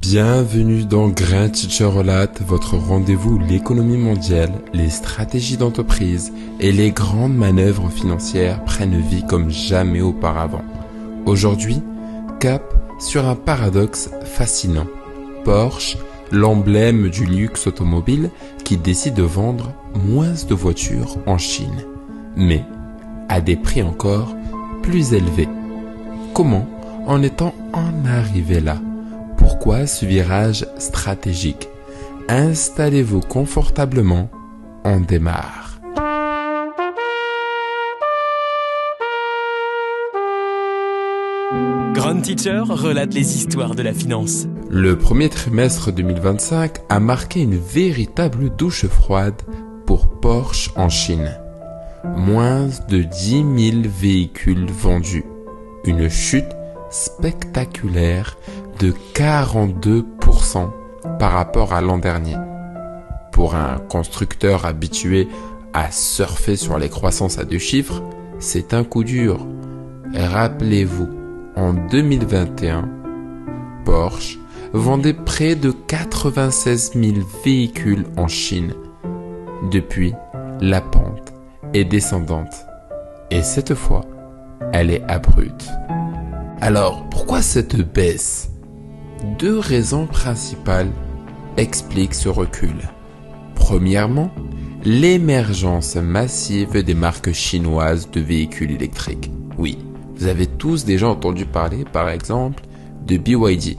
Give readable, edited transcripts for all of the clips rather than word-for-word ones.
Bienvenue dans Grain Teacher Relate, votre rendez-vous où l'économie mondiale, les stratégies d'entreprise et les grandes manœuvres financières prennent vie comme jamais auparavant. Aujourd'hui, cap sur un paradoxe fascinant. Porsche, l'emblème du luxe automobile qui décide de vendre moins de voitures en Chine, mais à des prix encore plus élevés. Comment en est-on arrivé là? Pourquoi ce virage stratégique? Installez-vous confortablement, on démarre. Grand Teacher relate les histoires de la finance. Le premier trimestre 2025 a marqué une véritable douche froide pour Porsche en Chine. Moins de 10 000 véhicules vendus. Une chute spectaculaire de 42% par rapport à l'an dernier. Pour un constructeur habitué à surfer sur les croissances à deux chiffres, c'est un coup dur. Rappelez-vous, en 2021, Porsche vendait près de 96 000 véhicules en Chine. Depuis, la pente est descendante. Et cette fois, elle est abrupte. Alors, pourquoi cette baisse? Deux raisons principales expliquent ce recul. Premièrement, l'émergence massive des marques chinoises de véhicules électriques. Oui, vous avez tous déjà entendu parler, par exemple, de BYD.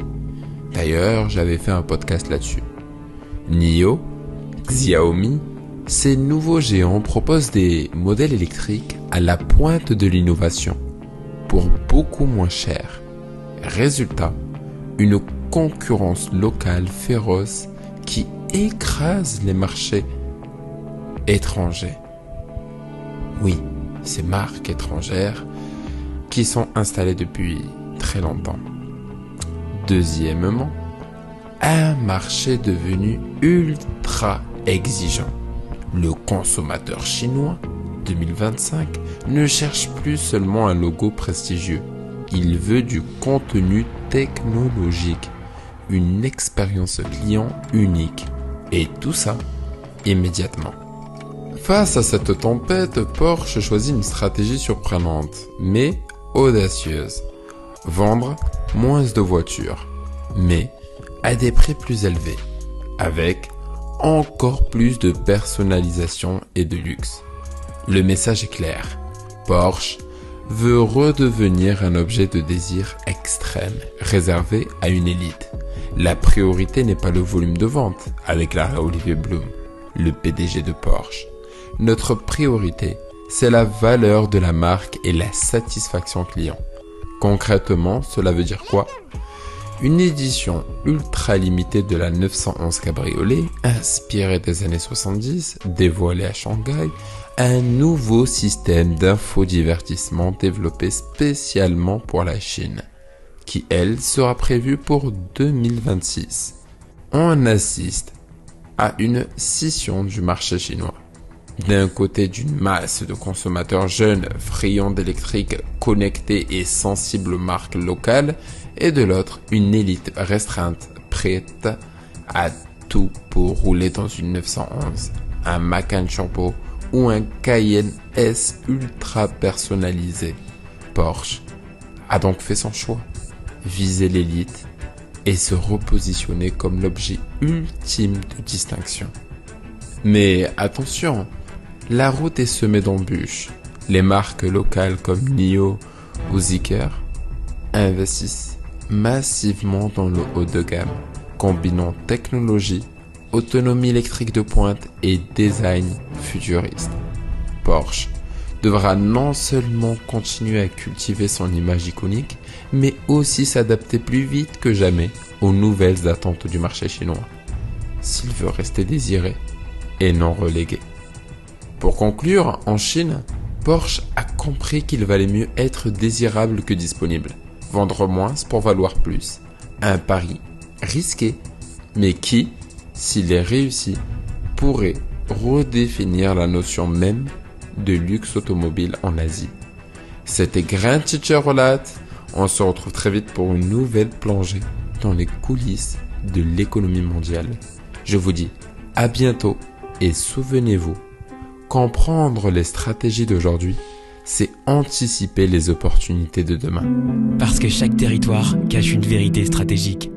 D'ailleurs, j'avais fait un podcast là-dessus. NIO, Xiaomi, ces nouveaux géants proposent des modèles électriques à la pointe de l'innovation, pour beaucoup moins cher. Résultat, une concurrence locale féroce qui écrase les marchés étrangers. Oui, ces marques étrangères qui sont installées depuis très longtemps. Deuxièmement, un marché devenu ultra exigeant. Le consommateur chinois 2025 ne cherche plus seulement un logo prestigieux. Il veut du contenu technologique, une expérience client unique, et tout ça immédiatement. Face à cette tempête, Porsche choisit une stratégie surprenante, mais audacieuse. Vendre moins de voitures, mais à des prix plus élevés, avec encore plus de personnalisation et de luxe. Le message est clair. Porsche veut redevenir un objet de désir extrême, réservé à une élite. La priorité n'est pas le volume de vente, a déclaré Olivier Blum, le PDG de Porsche. Notre priorité, c'est la valeur de la marque et la satisfaction client. Concrètement, cela veut dire quoi? Une édition ultra limitée de la 911 Cabriolet, inspirée des années 70, dévoilée à Shanghai, un nouveau système d'infodivertissement développé spécialement pour la Chine, qui elle sera prévu pour 2026. On assiste à une scission du marché chinois. D'un côté, d'une masse de consommateurs jeunes, friands d'électrique, connectés et sensibles aux marques locales, et de l'autre, une élite restreinte, prête à tout pour rouler dans une 911, un Macan Turbo ou un Cayenne S ultra personnalisé. Porsche a donc fait son choix, viser l'élite et se repositionner comme l'objet ultime de distinction. Mais attention, la route est semée d'embûches. Les marques locales comme NIO ou Zeekr investissent massivement dans le haut de gamme, combinant technologie, autonomie électrique de pointe et design futuriste. Porsche devra non seulement continuer à cultiver son image iconique, mais aussi s'adapter plus vite que jamais aux nouvelles attentes du marché chinois, s'il veut rester désiré et non relégué. Pour conclure, en Chine, Porsche a compris qu'il valait mieux être désirable que disponible. Vendre moins pour valoir plus. Un pari risqué, mais qui, s'il est réussi, pourrait redéfinir la notion même de luxe automobile en Asie. C'était Grain Teacher Relate. On se retrouve très vite pour une nouvelle plongée dans les coulisses de l'économie mondiale. Je vous dis à bientôt et souvenez-vous, comprendre les stratégies d'aujourd'hui, c'est anticiper les opportunités de demain. Parce que chaque territoire cache une vérité stratégique.